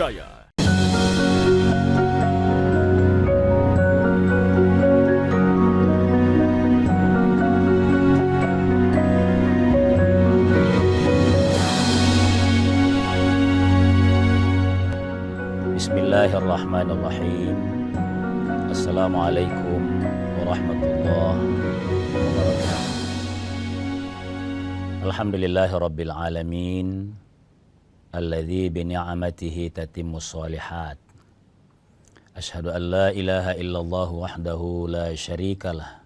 Jaya. Bismillahirrahmanirrahim. Assalamualaikum warahmatullahi wabarakatuh. Alhamdulillahirabbil alamin. Alladzi bi ni'matihi tatimmus shalihat. Asyhadu an la ilaha illallah wahdahu la syarikalah.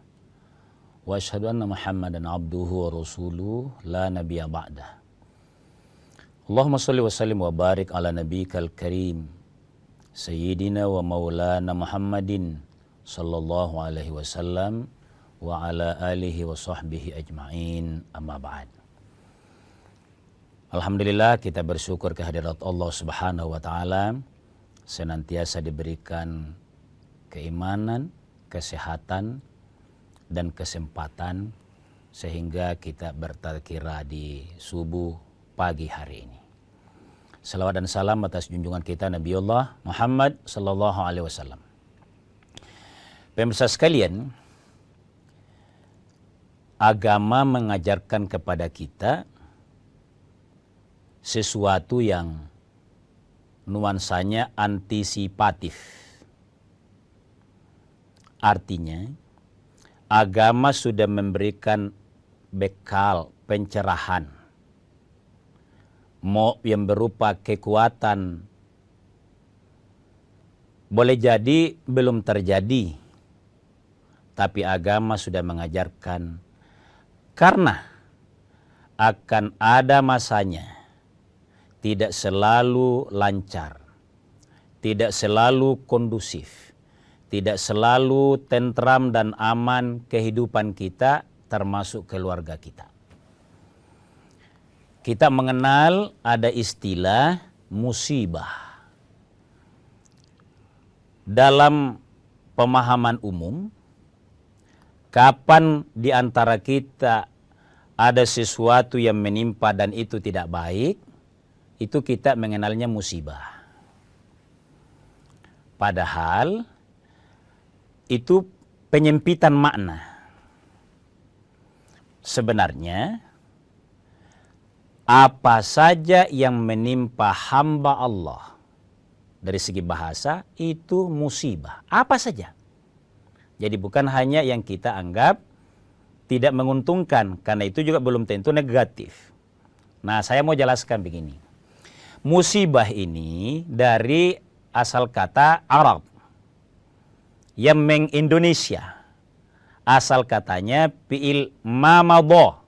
Wa asyhadu anna Muhammadan abduhu wa rasuluhu la nabiyya ba'dah. Allahumma shalli wa sallim wa barik ala nabiyyikal karim Sayyidina wa maulana Muhammadin sallallahu alaihi wasallam wa ala alihi wa sahbihi ajma'in, amma ba'd. Alhamdulillah, kita bersyukur kehadirat Allah subhanahu wa ta'ala, senantiasa diberikan keimanan, kesehatan, dan kesempatan sehingga kita bertazkirah di subuh pagi hari ini. Salawat dan salam atas junjungan kita Nabiullah Muhammad sallallahu alaihi wasallam. Pemirsa sekalian, agama mengajarkan kepada kita sesuatu yang nuansanya antisipatif. Artinya, agama sudah memberikan bekal pencerahan, mau yang berupa kekuatan, boleh jadi belum terjadi, tapi agama sudah mengajarkan karena akan ada masanya, tidak selalu lancar, tidak selalu kondusif, tidak selalu tentram dan aman kehidupan kita termasuk keluarga kita. Kita mengenal ada istilah musibah. Dalam pemahaman umum, kapan di antara kita ada sesuatu yang menimpa dan itu tidak baik, itu kita mengenalnya musibah. Padahal itu penyempitan makna. Sebenarnya, apa saja yang menimpa hamba Allah dari segi bahasa itu musibah. Apa saja. Jadi bukan hanya yang kita anggap tidak menguntungkan, karena itu juga belum tentu negatif. Nah, saya mau jelaskan begini. Musibah ini dari asal kata Arab yang meng-Indonesia. Asal katanya fi'il mamadha.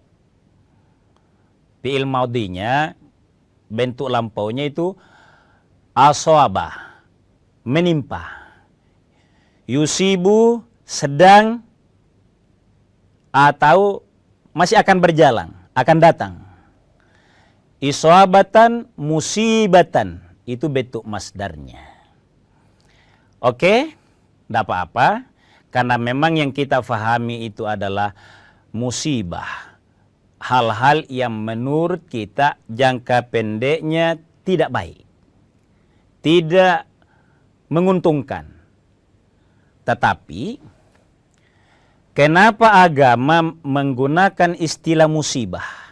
Fi'il maudinya, bentuk lampaunya itu aswabah, menimpa. Yusibu, sedang, atau masih akan berjalan, akan datang. Iswabatan, musibatan, itu bentuk masdarnya. Oke, tidak apa-apa, karena memang yang kita fahami itu adalah musibah. Hal-hal yang menurut kita jangka pendeknya tidak baik, tidak menguntungkan. Tetapi, kenapa agama menggunakan istilah musibah?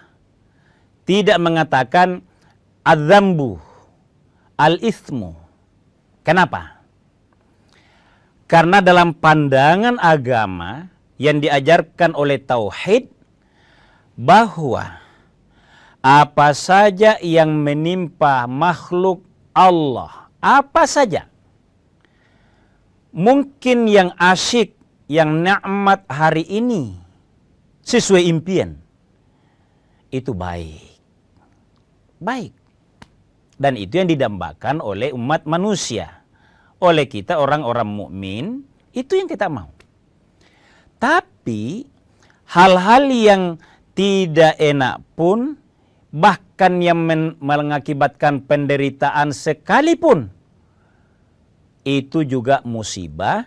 Tidak mengatakan adzambu, al-ithmu. Kenapa? Karena dalam pandangan agama yang diajarkan oleh tauhid, bahwa apa saja yang menimpa makhluk Allah, apa saja, mungkin yang asyik, yang nikmat hari ini sesuai impian, itu baik. Baik. Dan itu yang didambakan oleh umat manusia. Oleh kita orang-orang mukmin, itu yang kita mau. Tapi hal-hal yang tidak enak pun, bahkan yang mengakibatkan penderitaan sekalipun, itu juga musibah.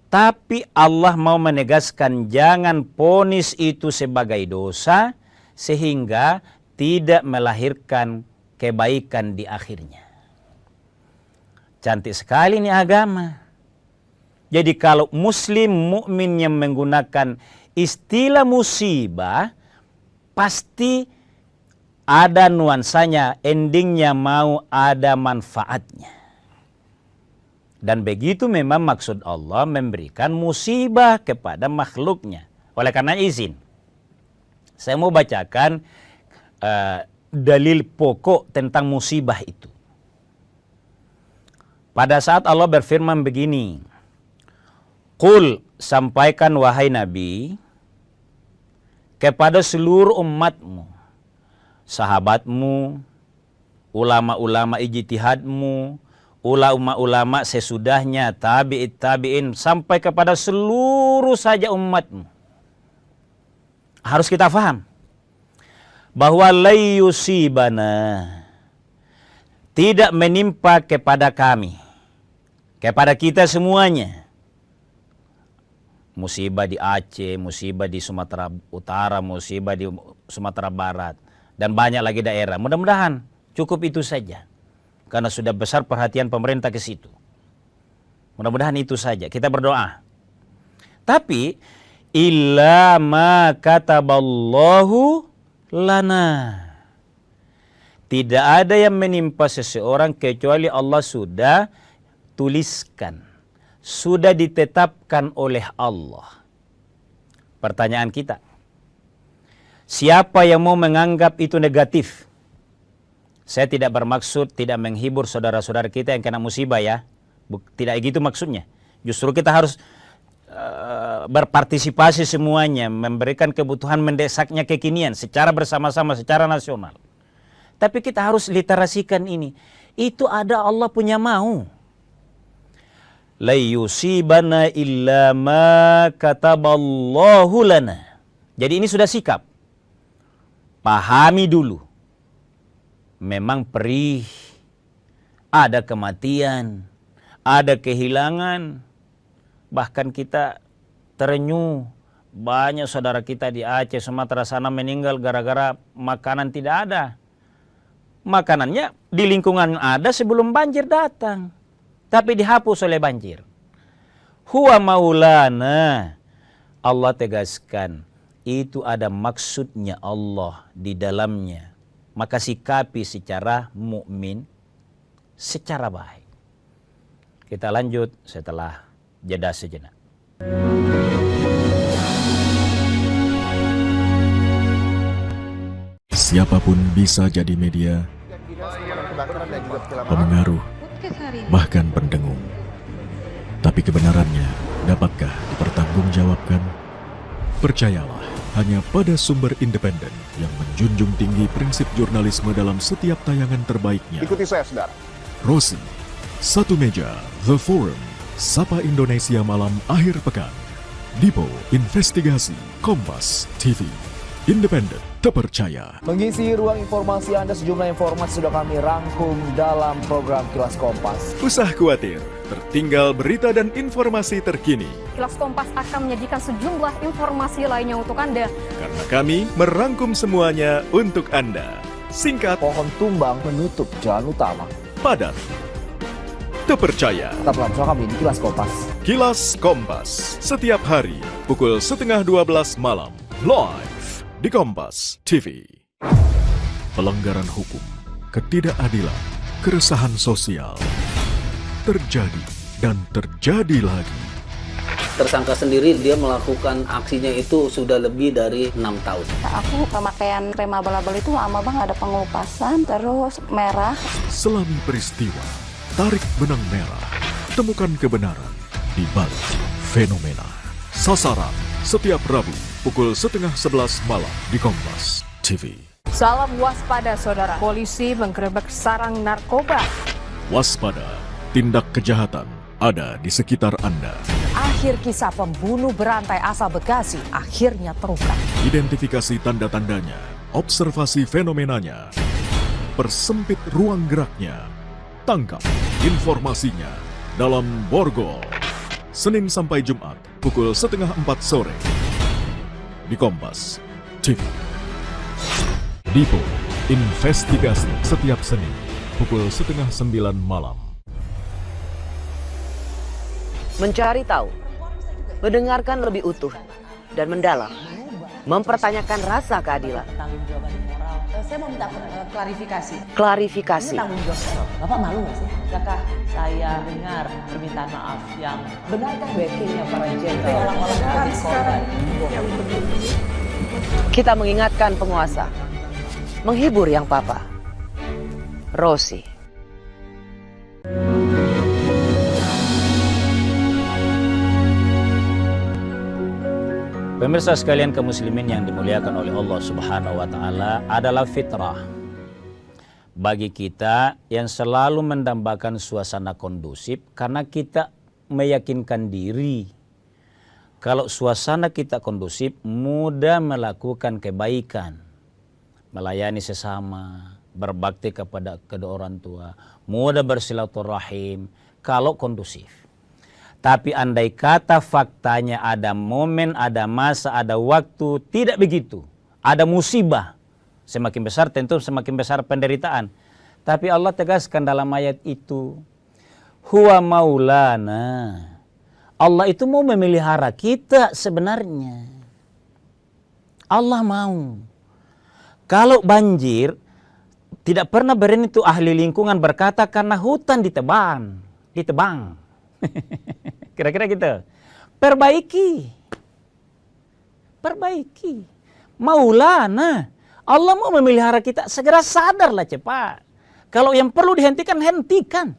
Tapi Allah mau menegaskan jangan ponis itu sebagai dosa, sehingga tidak melahirkan kebaikan di akhirnya. Cantik sekali ini agama. Jadi kalau muslim mukmin yang menggunakan istilah musibah, pasti ada nuansanya, endingnya mau ada manfaatnya. Dan begitu memang maksud Allah memberikan musibah kepada makhluknya. Oleh karena izin, saya mau bacakan dalil pokok tentang musibah itu. Pada saat Allah berfirman begini, Qul, sampaikan wahai Nabi, kepada seluruh umatmu, sahabatmu, ulama-ulama ijtihadmu, ulama-ulama sesudahnya, tabi'in, sampai kepada seluruh saja umatmu. Harus kita faham bahwa layusibana, tidak menimpa kepada kami, kepada kita semuanya, musibah di Aceh, musibah di Sumatera Utara, musibah di Sumatera Barat, dan banyak lagi daerah. Mudah-mudahan cukup itu saja, karena sudah besar perhatian pemerintah ke situ. Mudah-mudahan itu saja, kita berdoa. Tapi illa ma kataballahu lana, tidak ada yang menimpa seseorang kecuali Allah sudah tuliskan, sudah ditetapkan oleh Allah. Pertanyaan kita, siapa yang mau menganggap itu negatif? Saya tidak bermaksud tidak menghibur saudara-saudara kita yang kena musibah ya. Tidak begitu maksudnya. Justru kita harus berpartisipasi semuanya, memberikan kebutuhan mendesaknya kekinian secara bersama-sama, secara nasional. Tapi kita harus literasikan ini. Itu ada Allah punya mau. La yusibana illa ma kataballahu lana. Jadi ini sudah sikap. Pahami dulu. Memang perih. Ada kematian. Ada kehilangan. Bahkan kita terenyuh. Banyak saudara kita di Aceh, Sumatera sana meninggal gara-gara makanan tidak ada. Makanannya di lingkungan ada sebelum banjir datang, tapi dihapus oleh banjir. Huwa maulana. Allah tegaskan, itu ada maksudnya Allah di dalamnya. Maka sikapi secara mukmin, secara baik. Kita lanjut setelah jeda sejenak. Siapapun bisa jadi media, pemengaruh, bahkan pendengung. Tapi kebenarannya dapatkah dipertanggungjawabkan? Percayalah, hanya pada sumber independen yang menjunjung tinggi prinsip jurnalisme dalam setiap tayangan terbaiknya. Ikuti saya, saudara. Rosi, Satu Meja, The Forum, Sapa Indonesia Malam Akhir Pekan, Dipo Investigasi, Kompas TV. Independen, terpercaya. Mengisi ruang informasi Anda, sejumlah informasi sudah kami rangkum dalam program Kilas Kompas. Usah khawatir, tertinggal berita dan informasi terkini. Kilas Kompas akan menyajikan sejumlah informasi lainnya untuk Anda. Karena kami merangkum semuanya untuk Anda. Singkat, Pohon tumbang menutup jalan utama. padat, terpercaya. Tetaplah bersama kami di Kilas Kompas. Kilas Kompas, setiap hari pukul 11:30 malam, live di Kompas TV. Pelanggaran hukum, ketidakadilan, keresahan sosial terjadi dan terjadi lagi. Tersangka sendiri dia melakukan aksinya itu sudah lebih dari 6 tahun. Aku pemakaian krem abal-abal itu lama banget, ada pengelupasan, terus merah. Selami peristiwa, tarik benang merah, temukan kebenaran di balik fenomena. Sasaran setiap Rabu pukul 10:30 malam di Kompas TV. Salam waspada saudara. Polisi menggerebek sarang narkoba. Waspada, tindak kejahatan ada di sekitar Anda. Akhir kisah pembunuh berantai asal Bekasi akhirnya terungkap. Identifikasi tanda-tandanya, observasi fenomenanya, persempit ruang geraknya, tangkap informasinya dalam Borgol. Senin sampai Jumat pukul 3:30 sore di Kompas TV. Dipo Investigasi setiap Senin pukul 8:30 malam. mencari tahu, mendengarkan lebih utuh dan mendalam, mempertanyakan rasa keadilan. Saya mau minta klarifikasi. Klarifikasi. Ini tanggung jawab. Bapak malu nggak sih? Apakah saya dengar permintaan maaf yang benarkah backingnya para jenderal orang-orang sekarang? Kita mengingatkan penguasa, menghibur yang papa. Rosi. Pemirsa sekalian kaum muslimin yang dimuliakan oleh Allah Subhanahu wa taala, adalah fitrah bagi kita yang selalu mendambakan suasana kondusif karena kita meyakinkan diri kalau suasana kita kondusif mudah melakukan kebaikan, melayani sesama, berbakti kepada kedua orang tua, mudah bersilaturahim kalau kondusif. Tapi andai kata faktanya ada momen, ada masa, ada waktu, tidak begitu. Ada musibah. Semakin besar tentu semakin besar penderitaan. Tapi Allah tegaskan dalam ayat itu, Huwa maulana. Allah itu mau memelihara kita sebenarnya. Allah mau. Kalau banjir, tidak pernah berani itu ahli lingkungan berkata karena hutan ditebang. Kira-kira gitu. Perbaiki. Maulana. Allah mau memelihara kita. Segera sadarlah cepat. Kalau yang perlu dihentikan, hentikan.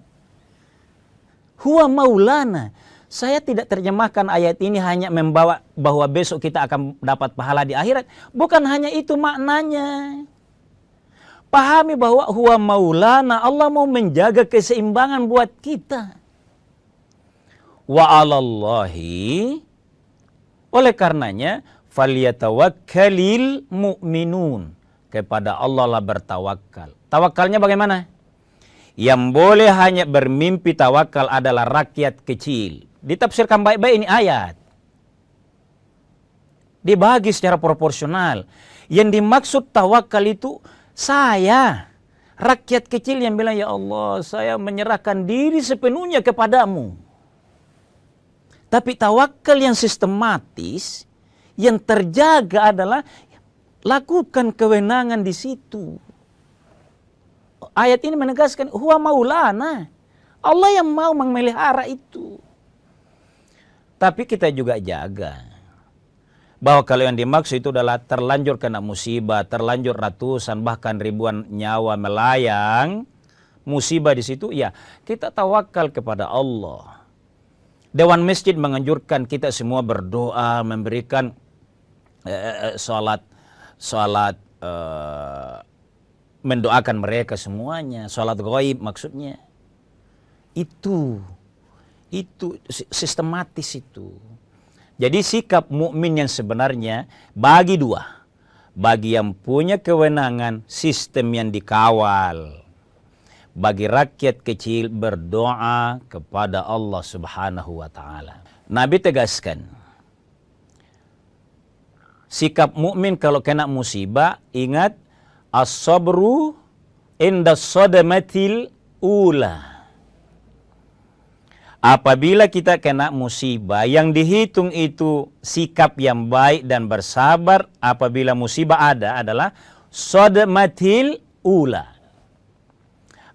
Huwa maulana. Saya tidak terjemahkan ayat ini hanya membawa bahwa besok kita akan dapat pahala di akhirat. Bukan hanya itu maknanya. Pahami bahwa huwa maulana. Allah mau menjaga keseimbangan buat kita. Wa 'alallahi, oleh karenanya falyatawakkalil mu'minun, kepada Allah lah bertawakal. Tawakalnya bagaimana? Yang boleh hanya bermimpi tawakal adalah rakyat kecil. Ditafsirkan baik-baik ini ayat. Dibagi secara proporsional. Yang dimaksud tawakal itu saya, rakyat kecil yang bilang, ya Allah, saya menyerahkan diri sepenuhnya kepadamu. Tapi tawakal yang sistematis, yang terjaga adalah lakukan kewenangan di situ. Ayat ini menegaskan, huwa maulana. Allah yang mau memelihara itu. Tapi kita juga jaga. Bahwa kalau yang dimaksud itu adalah terlanjur kena musibah, terlanjur ratusan, bahkan ribuan nyawa melayang, musibah di situ, ya kita tawakal kepada Allah. Dewan Masjid menganjurkan kita semua berdoa, memberikan salat, mendoakan mereka semuanya, salat ghaib maksudnya. Itu sistematis itu. Jadi sikap mukmin yang sebenarnya bagi dua. Bagi yang punya kewenangan, sistem yang dikawal. Bagi rakyat kecil berdoa kepada Allah Subhanahu wa taala. Nabi tegaskan, sikap mukmin kalau kena musibah, ingat as-sabru inda sadamatil ula. Apabila kita kena musibah, yang dihitung itu sikap yang baik dan bersabar apabila musibah ada adalah sadamatil ula.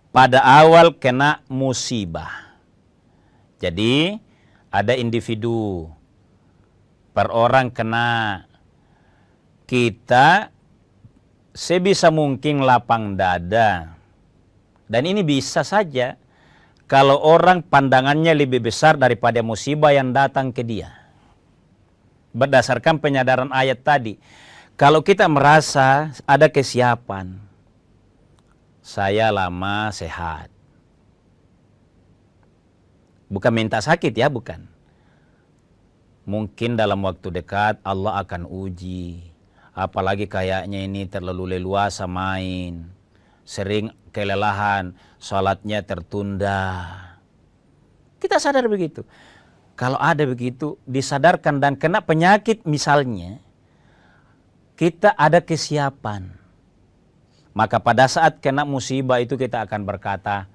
Pada awal kena musibah. Jadi ada individu, per orang kena, kita sebisa mungkin lapang dada. Dan ini bisa saja kalau orang pandangannya lebih besar daripada musibah yang datang ke dia. Berdasarkan penyadaran ayat tadi. Kalau kita merasa ada kesiapan, saya lama sehat. Bukan minta sakit ya, bukan. Mungkin dalam waktu dekat Allah akan uji. Apalagi kayaknya ini terlalu leluasa main. Sering kelelahan, salatnya tertunda. Kita sadar begitu. Kalau ada begitu, disadarkan dan kena penyakit misalnya, kita ada kesiapan. Maka pada saat kena musibah itu kita akan berkata,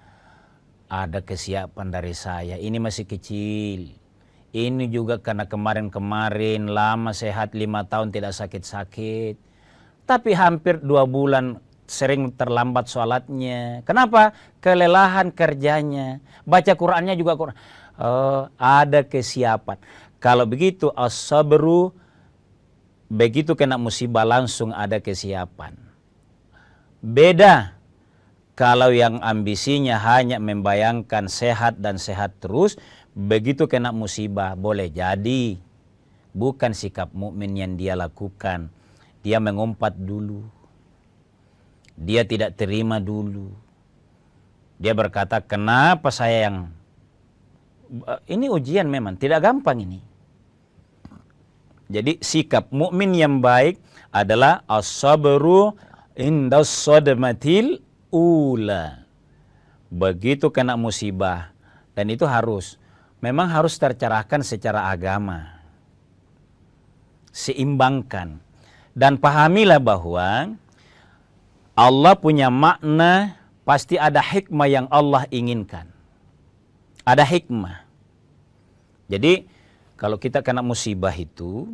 ada kesiapan dari saya, ini masih kecil. Ini juga karena kemarin-kemarin lama sehat 5 tahun tidak sakit-sakit. Tapi hampir 2 bulan sering terlambat sholatnya. Kenapa? Kelelahan kerjanya. Baca Qur'annya juga Qur'an. Ada kesiapan. Kalau begitu as-sabru, begitu kena musibah langsung ada kesiapan. Beda kalau yang ambisinya hanya membayangkan sehat dan sehat terus, begitu kena musibah boleh jadi bukan sikap mukmin yang dia lakukan. Dia mengumpat dulu. Dia tidak terima dulu. Dia berkata, kenapa saya yang... Ini ujian memang, tidak gampang ini. Jadi sikap mukmin yang baik adalah as-sabru indas sadmatil ula. Begitu kena musibah, dan itu memang harus tercerahkan secara agama. Seimbangkan. Dan pahamilah bahwa Allah punya makna, pasti ada hikmah yang Allah inginkan. Ada hikmah. Jadi kalau kita kena musibah itu,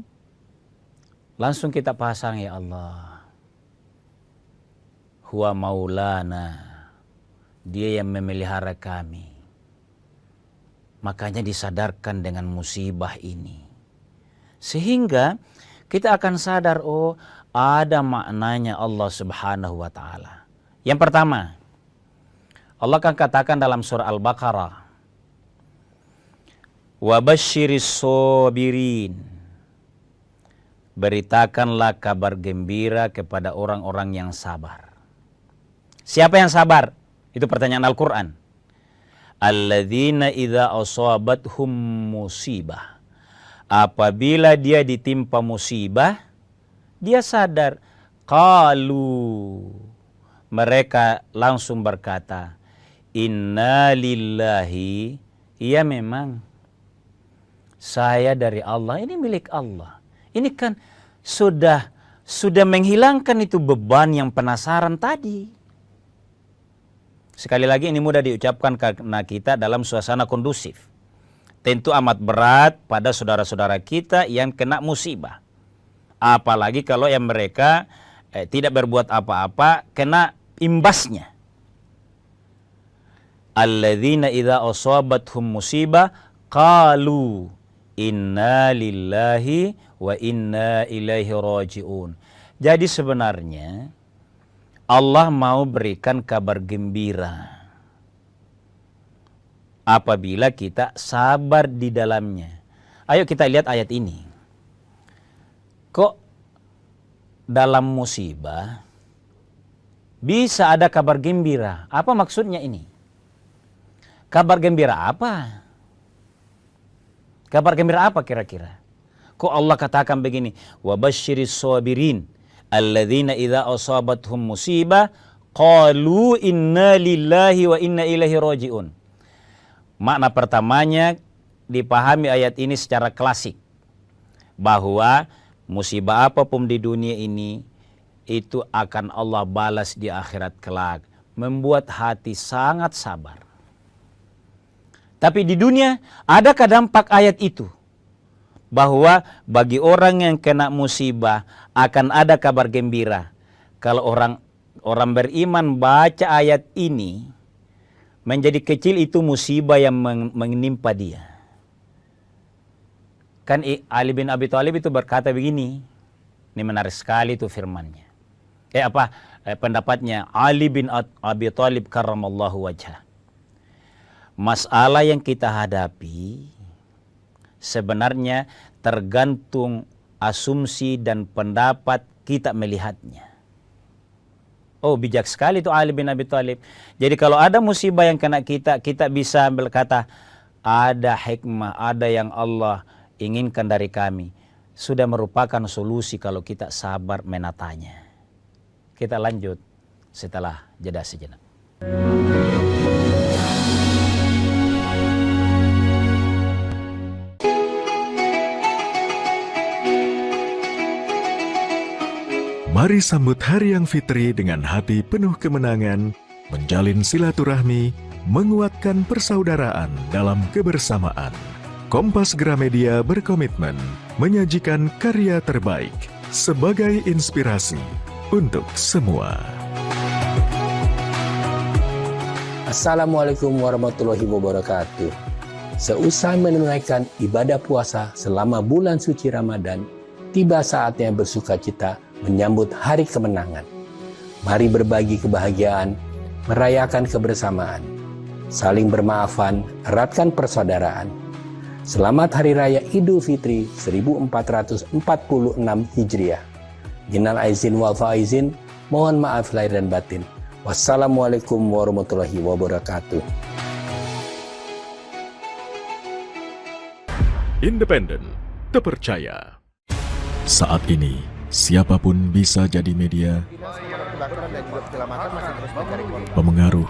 langsung kita pasang, ya Allah, huwa maulana, dia yang memelihara kami. Makanya disadarkan dengan musibah ini. Sehingga kita akan sadar, oh ada maknanya Allah Subhanahu wa ta'ala. Yang pertama, Allah akan katakan dalam surah Al-Baqarah, wa basyiris sabirin, beritakanlah kabar gembira kepada orang-orang yang sabar. Siapa yang sabar? Itu pertanyaan Al-Quran. Alladzina idza asabathum musibah, apabila dia ditimpa musibah, dia sadar. Qalu, mereka langsung berkata, inna lillahi, iya memang saya dari Allah, ini milik Allah. Ini kan sudah menghilangkan itu beban yang penasaran tadi. Sekali lagi ini mudah diucapkan karena kita dalam suasana kondusif. Tentu amat berat pada saudara-saudara kita yang kena musibah. Apalagi kalau yang mereka tidak berbuat apa-apa, kena imbasnya. Alladzina idza asabathum musibah qalu inna lillahi wa inna ilaihi raji'un. Jadi sebenarnya Allah mau berikan kabar gembira apabila kita sabar di dalamnya. Ayo kita lihat ayat ini. Kok dalam musibah bisa ada kabar gembira? Apa maksudnya ini? Kabar gembira apa? Kabar gembira apa kira-kira? Kok Allah katakan begini, wa basyiris sabirin alladzina idza asabathum musibah qalu inna lillahi wa inna ilaihi raji'un. Makna pertamanya dipahami ayat ini secara klasik, bahwa musibah apapun di dunia ini itu akan Allah balas di akhirat kelak, membuat hati sangat sabar. Tapi di dunia adakah dampak ayat itu? Bahwa bagi orang yang kena musibah akan ada kabar gembira. Kalau orang beriman baca ayat ini, menjadi kecil itu musibah yang menimpa dia. Kan Ali bin Abi Thalib itu berkata begini, ini menarik sekali itu firmannya. Pendapatnya Ali bin Abi Thalib karramallahu wajhah. Masalah yang kita hadapi sebenarnya tergantung asumsi dan pendapat kita melihatnya. Oh, bijak sekali itu Ali bin Abi Thalib. Jadi kalau ada musibah yang kena kita bisa berkata, ada hikmah, ada yang Allah inginkan dari kami. Sudah merupakan solusi kalau kita sabar menatanya. Kita lanjut setelah jeda sejenak. Mari sambut Hari Yang Fitri dengan hati penuh kemenangan, menjalin silaturahmi, menguatkan persaudaraan dalam kebersamaan. Kompas Gramedia berkomitmen menyajikan karya terbaik sebagai inspirasi untuk semua. Assalamualaikum warahmatullahi wabarakatuh. Seusai menunaikan ibadah puasa selama bulan suci Ramadan, tiba saatnya bersukacita menyambut hari kemenangan. Mari berbagi kebahagiaan, merayakan kebersamaan, saling bermaafan, eratkan persaudaraan. Selamat Hari Raya Idul Fitri 1446 Hijriah. Minal aizin wal faizin, mohon maaf lahir dan batin. Wassalamualaikum warahmatullahi wabarakatuh. Independen, terpercaya. Saat ini, siapapun bisa jadi media, pemengaruh,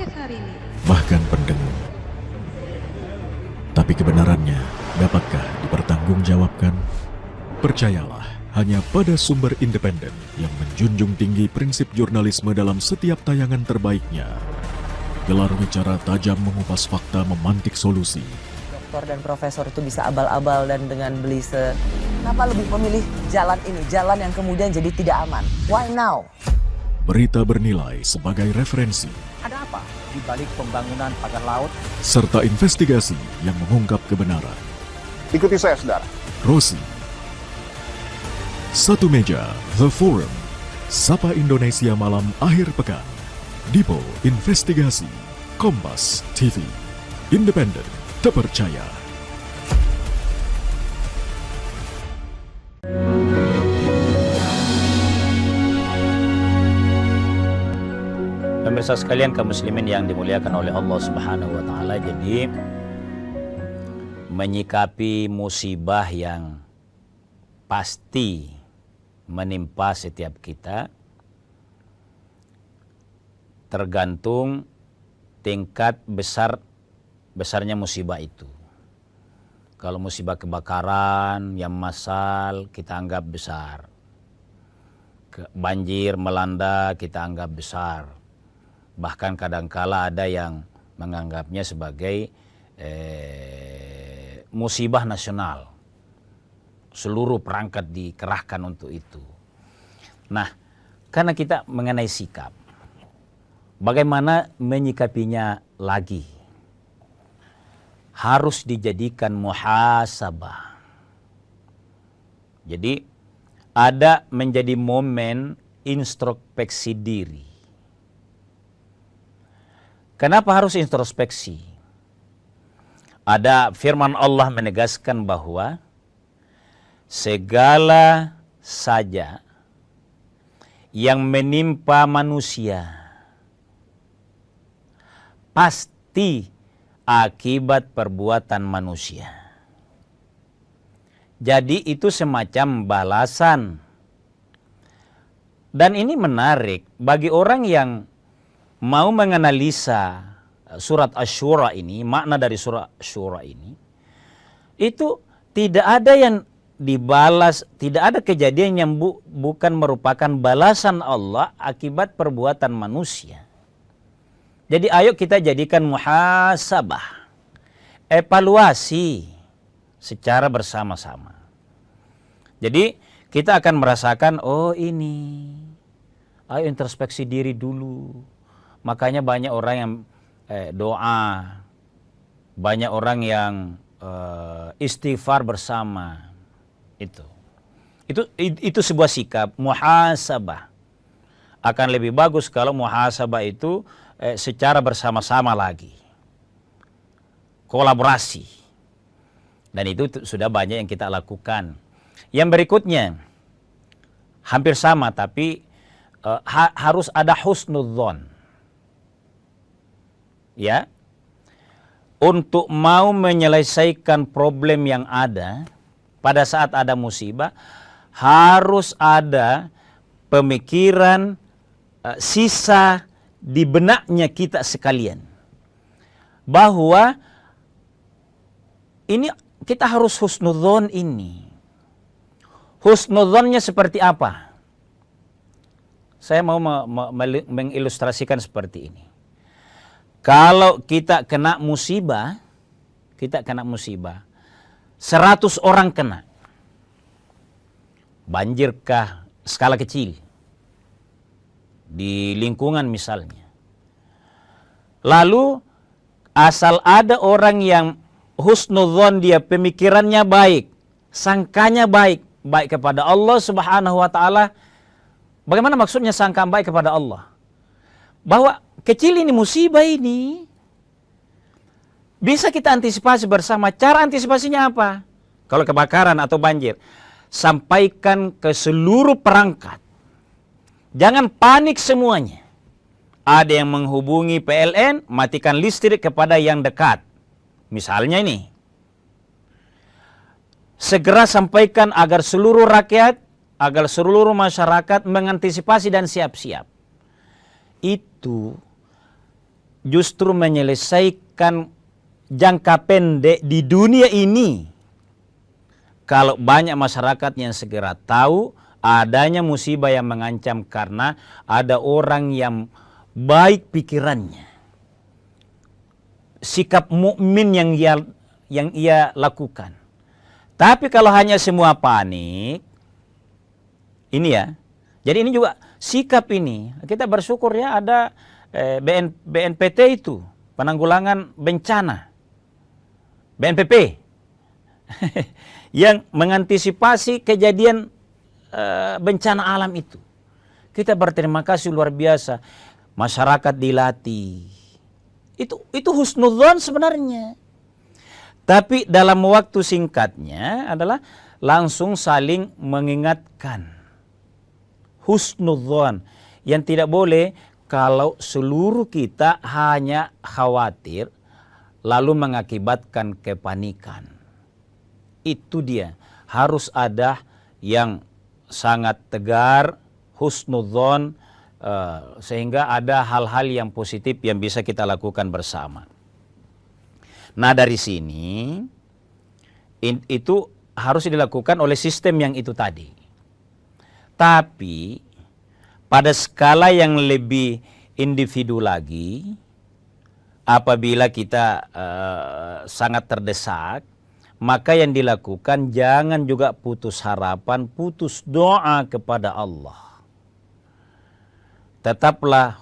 bahkan pendengung. Tapi kebenarannya dapatkah dipertanggungjawabkan? Percayalah hanya pada sumber independen yang menjunjung tinggi prinsip jurnalisme dalam setiap tayangan terbaiknya. Gelar bicara tajam mengupas fakta, memantik solusi. Doktor dan profesor itu bisa abal-abal dan dengan belise. Kenapa lebih memilih jalan ini, jalan yang kemudian jadi tidak aman? Why now? Berita bernilai sebagai referensi. Ada apa di balik pembangunan pagar laut? Serta investigasi yang mengungkap kebenaran. Ikuti saya, saudara. Rosi. Satu meja, The Forum. Sapa Indonesia malam akhir pekan. Dipo Investigasi. Kompas TV. Independen, terpercaya. Pemirsa sekalian, kaum muslimin yang dimuliakan oleh Allah Subhanahu wa taala, jadi menyikapi musibah yang pasti menimpa setiap kita tergantung tingkat besarnya musibah itu. Kalau musibah kebakaran yang massal kita anggap besar. Banjir melanda kita anggap besar. Bahkan kadangkala ada yang menganggapnya sebagai musibah nasional. Seluruh perangkat dikerahkan untuk itu. Nah, karena kita mengenai sikap, bagaimana menyikapinya lagi? Harus dijadikan muhasabah. Jadi, ada menjadi momen introspeksi diri. Kenapa harus introspeksi? Ada firman Allah menegaskan bahwa segala saja yang menimpa manusia pasti akibat perbuatan manusia. Jadi itu semacam balasan. Dan ini menarik bagi orang yang mau menganalisa surat Asy-Syura ini, makna dari surat Asy-Syura ini, itu tidak ada yang dibalas, tidak ada kejadian yang bukan merupakan balasan Allah akibat perbuatan manusia. Jadi ayo kita jadikan muhasabah, evaluasi secara bersama-sama. Jadi kita akan merasakan, oh ini, ayo introspeksi diri dulu. Makanya banyak orang yang doa, banyak orang yang istighfar bersama. Itu sebuah sikap muhasabah. Akan lebih bagus kalau muhasabah itu secara bersama-sama lagi, kolaborasi. Dan itu sudah banyak yang kita lakukan. Yang berikutnya hampir sama, tapi harus ada husnudzon. Ya, untuk mau menyelesaikan problem yang ada pada saat ada musibah, harus ada pemikiran sisa di benaknya kita sekalian, bahwa ini kita harus husnudzon ini. Husnudzonnya seperti apa? Saya mau mengilustrasikan seperti ini. Kalau kita kena musibah, 100 orang kena. Banjirkah skala kecil di lingkungan misalnya. Lalu asal ada orang yang husnudzon, dia pemikirannya baik, sangkanya baik, baik kepada Allah Subhanahu wa taala. Bagaimana maksudnya sangka baik kepada Allah? Bahwa kecil ini musibah ini bisa kita antisipasi bersama. Cara antisipasinya apa? Kalau kebakaran atau banjir, sampaikan ke seluruh perangkat. Jangan panik semuanya. Ada yang menghubungi PLN, matikan listrik kepada yang dekat. Misalnya ini. Segera sampaikan agar seluruh rakyat, agar seluruh masyarakat mengantisipasi dan siap-siap. Itu justru menyelesaikan jangka pendek di dunia ini. Kalau banyak masyarakat yang segera tahu adanya musibah yang mengancam karena ada orang yang baik pikirannya, sikap mukmin yang ia lakukan. Tapi kalau hanya semua panik, ini ya. Jadi ini juga sikap ini. Kita bersyukur ya ada BNPT itu, penanggulangan bencana, BNPP, yang mengantisipasi kejadian bencana alam itu. Kita berterima kasih luar biasa. Masyarakat dilatih. Itu husnudzon sebenarnya. Tapi dalam waktu singkatnya adalah langsung saling mengingatkan. Husnudzon. Yang tidak boleh kalau seluruh kita hanya khawatir lalu mengakibatkan kepanikan. Itu dia. Harus ada yang sangat tegar, husnudzon, sehingga ada hal-hal yang positif yang bisa kita lakukan bersama. Nah dari sini itu harus dilakukan oleh sistem yang itu tadi. Tapi pada skala yang lebih individu lagi, apabila kita sangat terdesak, maka yang dilakukan jangan juga putus harapan, putus doa kepada Allah. Tetaplah,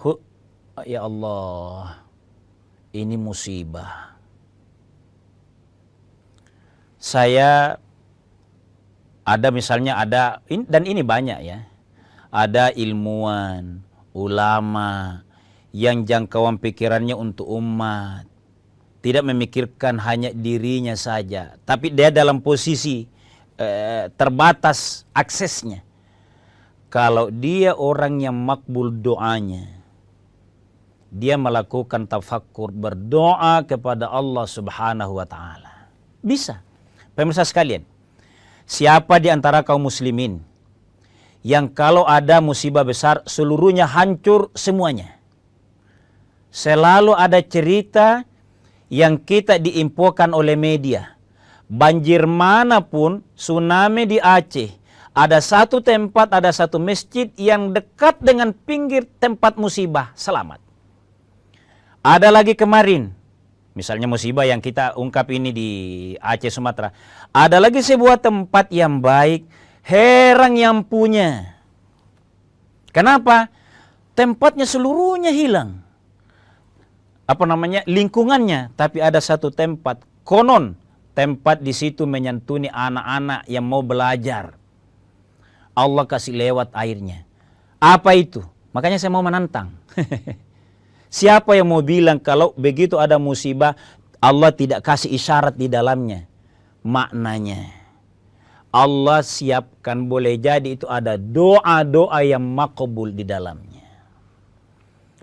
ya Allah, ini musibah. Saya ada misalnya dan ini banyak ya, ada ilmuwan, ulama yang jangkauan pikirannya untuk umat, tidak memikirkan hanya dirinya saja, tapi dia dalam posisi terbatas aksesnya. Kalau dia orang yang makbul doanya, dia melakukan tafakkur, berdoa kepada Allah Subhanahu wa taala. Bisa. Pemirsa sekalian, siapa di antara kaum muslimin yang kalau ada musibah besar seluruhnya hancur semuanya? Selalu ada cerita yang kita diinfokan oleh media. Banjir manapun, tsunami di Aceh, ada satu tempat, ada satu masjid yang dekat dengan pinggir tempat musibah, selamat. Ada lagi kemarin, misalnya musibah yang kita ungkap ini di Aceh, Sumatera. Ada lagi sebuah tempat yang baik, herang yang punya. Kenapa? Tempatnya seluruhnya hilang. Lingkungannya, tapi ada satu tempat, konon tempat di situ menyantuni anak-anak yang mau belajar. Allah kasih lewat airnya. Apa itu? Makanya saya mau menantang. Siapa yang mau bilang kalau begitu ada musibah, Allah tidak kasih isyarat di dalamnya? Maknanya, Allah siapkan, boleh jadi itu ada doa-doa yang makbul di dalamnya.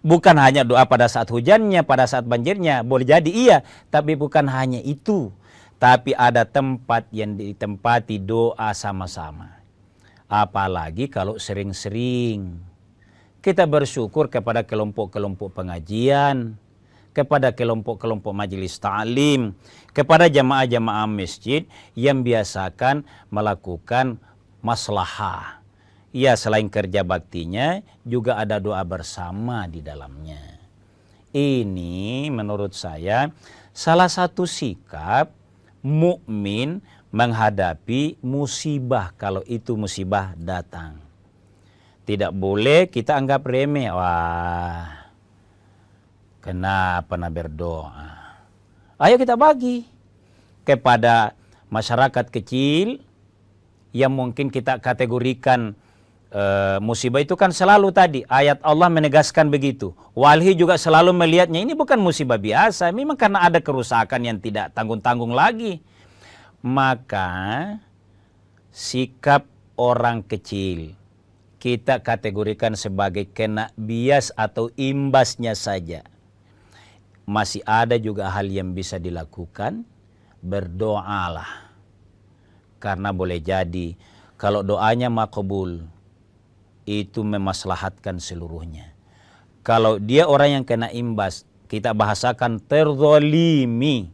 Bukan hanya doa pada saat hujannya, pada saat banjirnya, boleh jadi iya. Tapi bukan hanya itu. Tapi ada tempat yang ditempati doa sama-sama. Apalagi kalau sering-sering. Kita bersyukur kepada kelompok-kelompok pengajian, kepada kelompok-kelompok majelis ta'lim, kepada jamaah-jamaah masjid yang biasakan melakukan maslahah. Ya, selain kerja baktinya, juga ada doa bersama di dalamnya. Ini menurut saya salah satu sikap mukmin menghadapi musibah kalau itu musibah datang. Tidak boleh kita anggap remeh. Wah, kenapa nak berdoa? Ayo kita bagi kepada masyarakat kecil yang mungkin kita kategorikan musibah itu kan selalu tadi ayat Allah menegaskan begitu. Walhi juga selalu melihatnya ini bukan musibah biasa, memang karena ada kerusakan yang tidak tanggung-tanggung lagi. Maka sikap orang kecil kita kategorikan sebagai kena bias atau imbasnya saja. Masih ada juga hal yang bisa dilakukan, berdoalah. Karena boleh jadi kalau doanya makbul itu memaslahatkan seluruhnya. Kalau dia orang yang kena imbas, kita bahasakan terzolimi.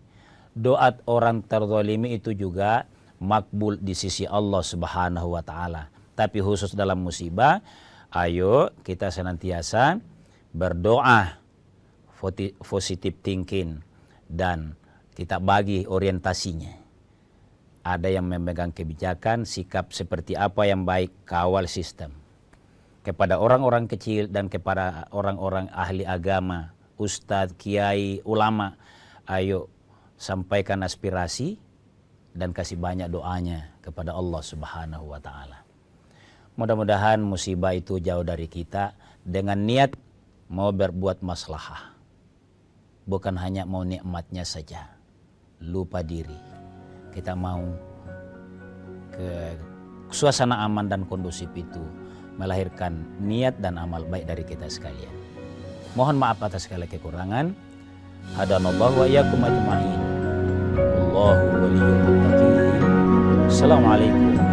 Doa orang terzolimi itu juga makbul di sisi Allah Subhanahu wa Ta'ala. Tapi khusus dalam musibah, ayo kita senantiasa berdoa, positive thinking, dan kita bagi orientasinya. Ada yang memegang kebijakan, sikap seperti apa yang baik, kawal sistem. Kepada orang-orang kecil dan kepada orang-orang ahli agama, ustadz, kiai, ulama, ayo sampaikan aspirasi dan kasih banyak doanya kepada Allah Subhanahu wa Ta'ala. Mudah-mudahan musibah itu jauh dari kita dengan niat mau berbuat maslahah. Bukan hanya mau nikmatnya saja. Lupa diri. Kita mau ke suasana aman dan kondusif itu melahirkan niat dan amal baik dari kita sekalian. Mohon maaf atas segala kekurangan. Hadanallahu wa iyyakum ajma'in. Allahu waliyyul muttaqin. Assalamualaikum